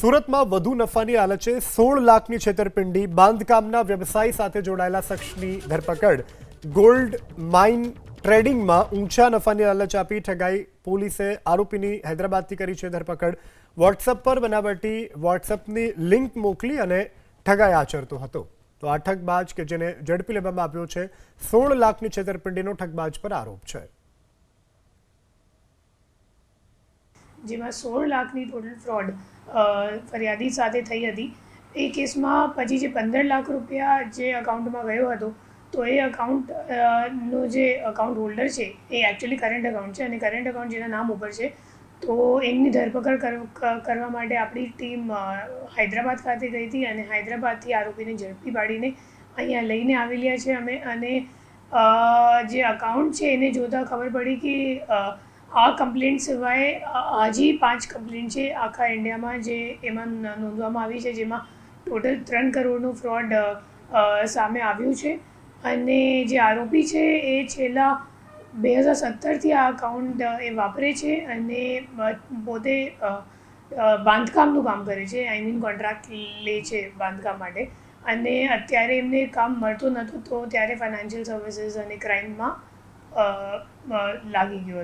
સુરતમાં વધુ નફાની લાલચે 16 લાખની છેતરપિંડી, બાંધકામના વ્યવસાય સાથે જોડાયેલા શખ્સની ધરપકડ। ગોલ્ડ માઇન ટ્રેડિંગમાં ઊંચા નફાની લાલચ આપી ઠગાઈ, પોલીસે આરોપીની હૈદરાબાદથી કરી છે ધરપકડ। વોટ્સએપ પર બનાવટી વોટ્સએપની લિંક મોકલી અને ઠગાઈ આચરતો હતો। તો આ ઠગબાજ કે જેને ઝડપી લેવામાં આવ્યો છે, 16 લાખની છેતરપિંડીનો ઠગબાજ પર આરોપ છે। જેમાં 16 લાખની ટોટલ ફ્રોડ ફરિયાદી સાથે થઈ હતી। એ કેસમાં પછી જે 15 લાખ રૂપિયા જે અકાઉન્ટમાં ગયો હતો, તો એ અકાઉન્ટનો જે અકાઉન્ટ હોલ્ડર છે એ એકચ્યુઅલી કરંટ અકાઉન્ટ છે અને કરંટ અકાઉન્ટ જેના નામ ઉપર છે, તો એમની ધરપકડ કરવા માટે આપણી ટીમ હૈદરાબાદ ખાતે ગઈ હતી અને હૈદરાબાદથી આરોપીને ઝડપી પાડીને અહીંયા લઈને આવેલા છે અમે। અને જે અકાઉન્ટ છે એને જોતાં ખબર પડી કે આ કમ્પ્લેન્ટ સિવાય હજી 5 કમ્પ્લેન્ટ છે આખા ઇન્ડિયામાં જે એમાં નોંધવામાં આવી છે, જેમાં ટોટલ 3 કરોડનું ફ્રોડ સામે આવ્યું છે। અને જે આરોપી છે એ છેલ્લા 2017થી આ અકાઉન્ટ એ વાપરે છે અને પોતે બાંધકામનું કામ કરે છે, આઈ મીન કોન્ટ્રાક્ટ લે છે બાંધકામ માટે। અને અત્યારે એમને કામ મળતું નહોતું, તો ત્યારે ફાઇનાન્શિયલ સર્વિસીસ અને ક્રાઇમમાં લાગી ગયો હતો।